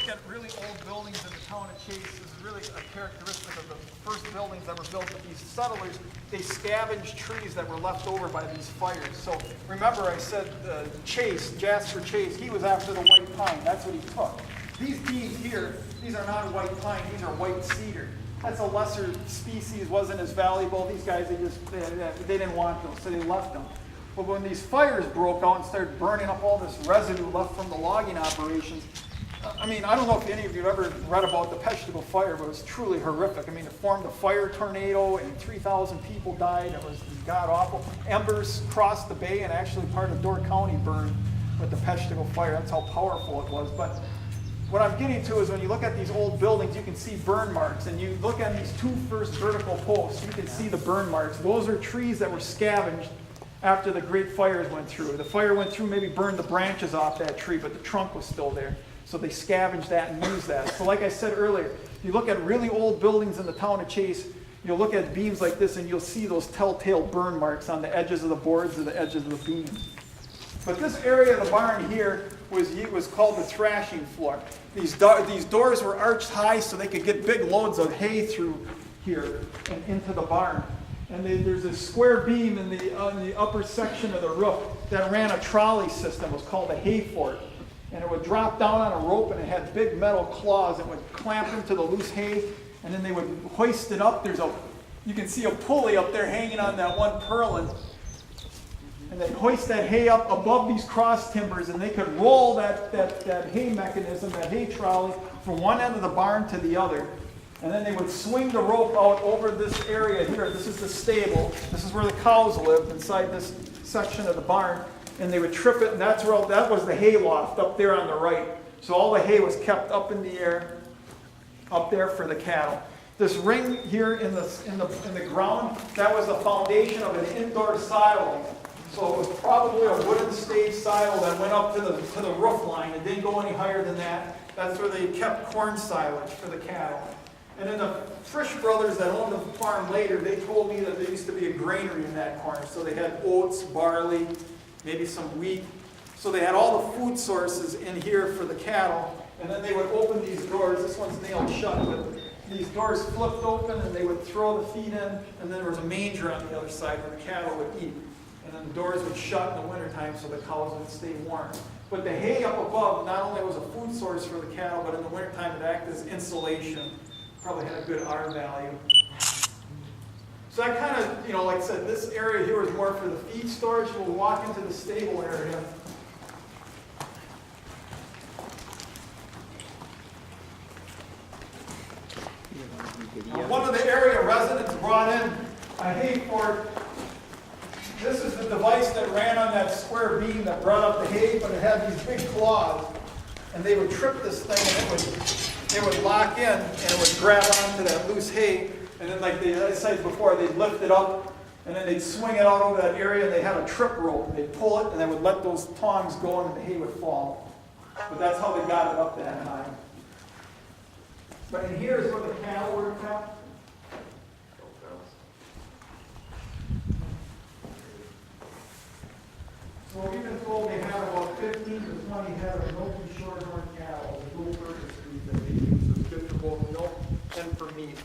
look at really old buildings in the town of Chase, this is really a characteristic of the first buildings that were built with these settlers. They scavenged trees that were left over by these fires. So remember I said Chase, Jasper Chase, he was after the white pine. That's what he took. These beams here, these are not white pine, these are white cedar. That's a lesser species, wasn't as valuable. These guys, they didn't want those, so they left them. But when these fires broke out and started burning up all this residue left from the logging operations, I mean, I don't know if any of you have ever read about the Peshtigo fire, but it was truly horrific. I mean, it formed a fire tornado and 3,000 people died. It was god-awful. Embers crossed the bay and actually part of Door County burned with the Peshtigo fire. That's how powerful it was. But what I'm getting to is when you look at these old buildings, you can see burn marks. And you look at these two first vertical posts, you can see the burn marks. Those are trees that were scavenged after the great fires went through. The fire went through, maybe burned the branches off that tree, but the trunk was still there. So they scavenged that and used that. So like I said earlier, you look at really old buildings in the town of Chase, you'll look at beams like this and you'll see those telltale burn marks on the edges of the boards or the edges of the beams. But this area of the barn here was called the thrashing floor. These doors were arched high so they could get big loads of hay through here and into the barn. And there's a square beam in the upper section of the roof that ran a trolley system. It was called a hay fort. And it would drop down on a rope and it had big metal claws that would clamp into the loose hay. And then they would hoist it up. You can see a pulley up there hanging on that one purlin. And they'd hoist that hay up above these cross timbers and they could roll that hay mechanism, that hay trolley, from one end of the barn to the other. And then they would swing the rope out over this area here. This is the stable. This is where the cows lived, inside this section of the barn. And they would trip it, and that was the hay loft up there on the right. So all the hay was kept up in the air, up there for the cattle. This ring here in the ground, that was the foundation of an indoor silo. So it was probably a wooden stage silo that went up to the roof line. It didn't go any higher than that. That's where they kept corn silage for the cattle. And then the Frisch brothers that owned the farm later, they told me that there used to be a granary in that corner. So they had oats, barley, maybe some wheat. So they had all the food sources in here for the cattle. And then they would open these doors. This one's nailed shut, but these doors flipped open and they would throw the feed in. And then there was a manger on the other side where the cattle would eat. And then the doors would shut in the wintertime so the cows would stay warm. But the hay up above not only was a food source for the cattle, but in the wintertime it acted as insulation. Probably had a good R value. So I kind of, like I said, this area here is more for the feed storage. We'll walk into the stable area. One of the area residents brought in a hay fort. This is the device that ran on that square beam that brought up the hay, but it had these big claws. And they would trip this thing and it would lock in and it would grab onto that loose hay. And then, like I said before, they'd lift it up and then they'd swing it out over that area and they had a trip rope. And they'd pull it and they would let those tongs go and the hay would fall. But that's how they got it up that high. But in here is where the cattle were kept. So we've been told they have about 15 to 20 head of milky shorthorn cattle, the dual purpose feed that they use. It's good for both milk and for meat.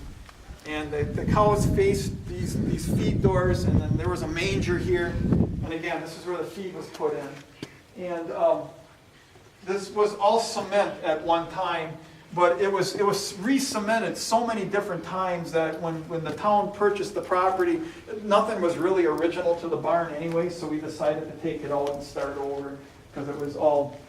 And the cows faced these feed doors, and then there was a manger here. And again, this is where the feed was put in. And this was all cement at one time, but it was re-cemented so many different times that when the town purchased the property, nothing was really original to the barn anyway, so we decided to take it out and start over because it was all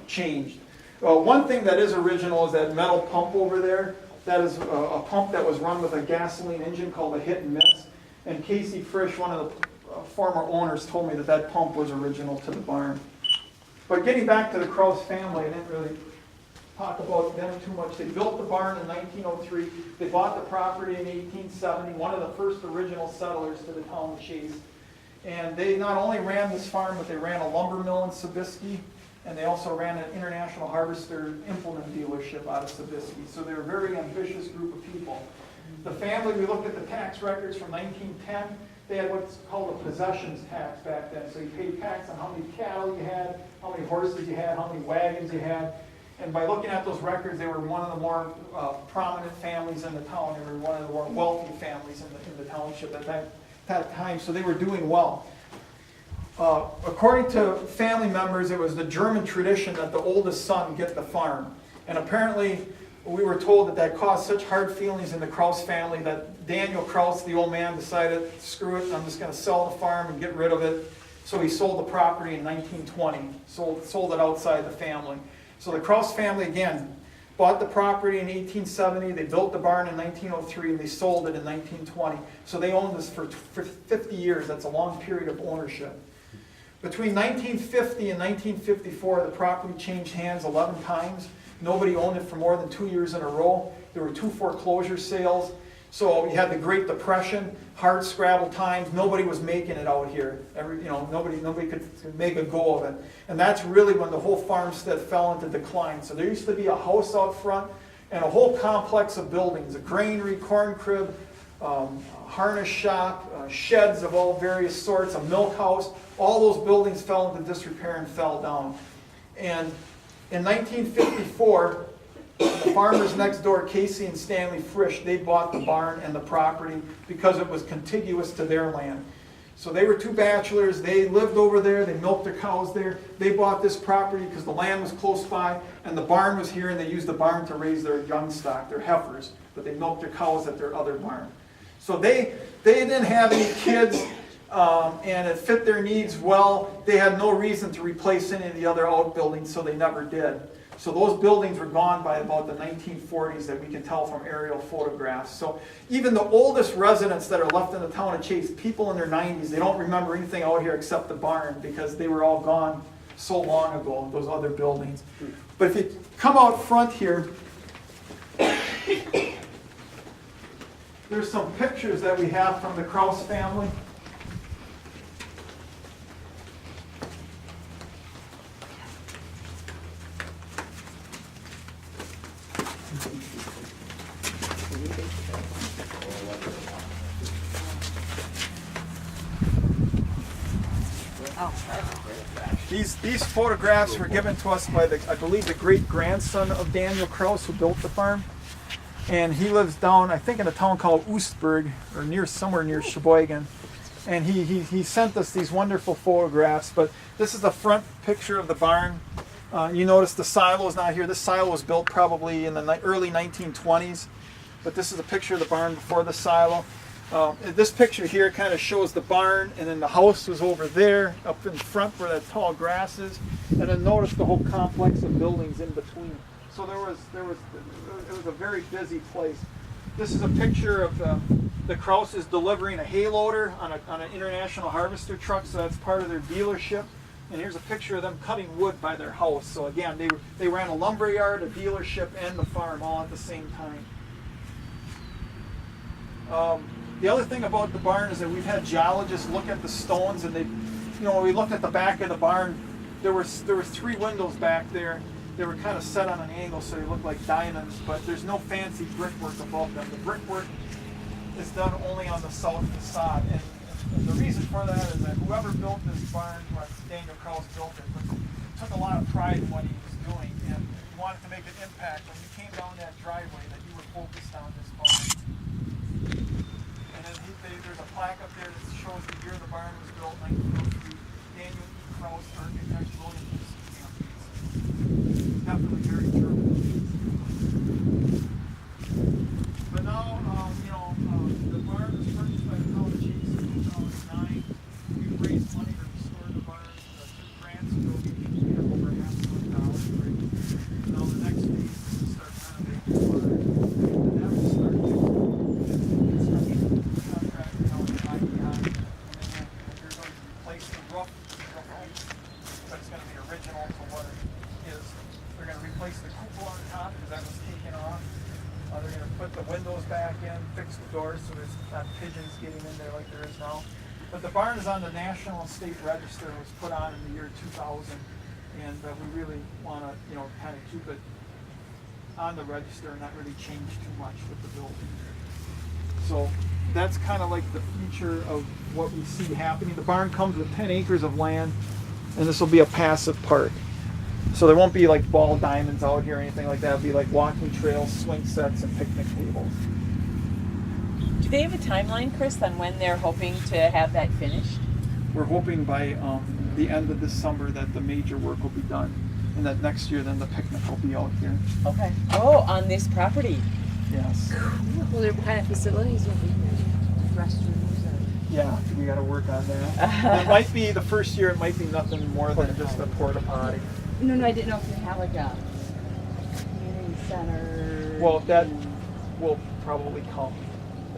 changed. One thing that is original is that metal pump over there. That is a pump that was run with a gasoline engine called a hit and miss. And Casey Frisch, one of the former owners, told me that pump was original to the barn. But getting back to the Krause family, I didn't really talk about them too much. They built the barn in 1903. They bought the property in 1870, one of the first original settlers to the town of Chase. And they not only ran this farm, but they ran a lumber mill in Sobieski, and they also ran an International Harvester implement dealership out of Sobieski. So they're a very ambitious group of people. The family, we looked at the tax records from 1910. They had what's called a possessions tax back then. So you paid tax on how many cattle you had, how many horses you had, how many wagons you had. And by looking at those records, they were one of the more prominent families in the town. They were one of the more wealthy families in the township at that time, so they were doing well. According to family members, it was the German tradition that the oldest son get the farm. And apparently, we were told that that caused such hard feelings in the Kraus family that Daniel Kraus, the old man, decided, screw it, I'm just going to sell the farm and get rid of it. So he sold the property in 1920, sold it outside the family. So the Kraus family, again, bought the property in 1870, they built the barn in 1903, and they sold it in 1920. So they owned this for 50 years. That's a long period of ownership. Between 1950 and 1954, the property changed hands 11 times. Nobody owned it for more than 2 years in a row. There were 2 foreclosure sales. So you had the Great Depression, hard scrabble times. Nobody was making it out here. Nobody could make a go of it. And that's really when the whole farmstead fell into decline. So there used to be a house out front and a whole complex of buildings, a granary, corn crib, harness shop, sheds of all various sorts, a milk house. All those buildings fell into disrepair and fell down. And in 1954, the farmers next door, Casey and Stanley Frisch, they bought the barn and the property because it was contiguous to their land. So they were 2 bachelors, they lived over there, they milked their cows there. They bought this property because the land was close by and the barn was here, and they used the barn to raise their young stock, their heifers, but they milked their cows at their other barn. So they didn't have any kids, and it fit their needs well. They had no reason to replace any of the other outbuildings, so they never did. So those buildings were gone by about the 1940s that we can tell from aerial photographs. So even the oldest residents that are left in the town of Chase, people in their 90s, they don't remember anything out here except the barn because they were all gone so long ago, those other buildings. But if you come out front here, there's some pictures that we have from the Kraus family. These photographs were given to us by, I believe, the great-grandson of Daniel Kraus, who built the farm. And he lives down, I think, in a town called Oostburg, or somewhere near Sheboygan. And he sent us these wonderful photographs. But this is the front picture of the barn. You notice the silo is not here. This silo was built probably in the early 1920s. But this is a picture of the barn before the silo. This picture here kind of shows the barn, and then the house was over there, up in front where that tall grass is. And then notice the whole complex of buildings in between. So it was a very busy place. This is a picture of the Krauses delivering a hay loader on an international harvester truck, so that's part of their dealership. And here's a picture of them cutting wood by their house. So again, they ran a lumber yard, a dealership, and the farm all at the same time. The other thing about the barn is that we've had geologists look at the stones, and when we looked at the back of the barn, there were 3 windows back there. They were kind of set on an angle, so they look like diamonds, but there's no fancy brickwork above them. The brickwork is done only on the south facade, and the reason for that is that whoever built this barn, Daniel Kraus built it, but took a lot of pride in what he was doing, and he wanted to make an impact. When you came down that driveway, that you were focused on this barn. And then there's a plaque up there that shows the year the barn was built, 1903. Daniel E. Kraus, architect, William E. Definitely very German. But now, the barn was purchased by the town of Chase in 2009. We've raised money to restore the barn. 2 grants ago, we have over $500,000 raised. Now the next phase is to start renovating the barn. And that will start construction contractor now with IBI. And then they're going to replace the roof homes, but it's going to be original to what it is. They're going to replace the cupola on top because that was taken off. They're going to put the windows back in, fix the doors so there's not pigeons getting in there like there is now. But the barn is on the National and State Register. It was put on in the year 2000, and we really want to, kind of keep it on the register and not really change too much with the building. So that's kind of like the future of what we see happening. The barn comes with 10 acres of land, and this will be a passive park. So there won't be like ball diamonds out here or anything like that. It'll be like walking trails, swing sets, and picnic tables. Do they have a timeline, Chris, on when they're hoping to have that finished? We're hoping by the end of this summer that the major work will be done, and that next year then the picnic will be out here. Okay. Oh, on this property. Yes. Well, what kind of facilities will be here? Restrooms or? Yeah, we got to work on that. It might be the first year. It might be nothing more than just a porta potty. No, I didn't know if you have like a community center. Well, that will probably come.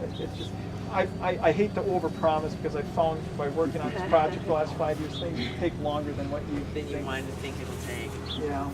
It's just, I hate to overpromise because I found by working on this project the last 5 years, things take longer than what you Then you think. wanted to think it'll take. Yeah.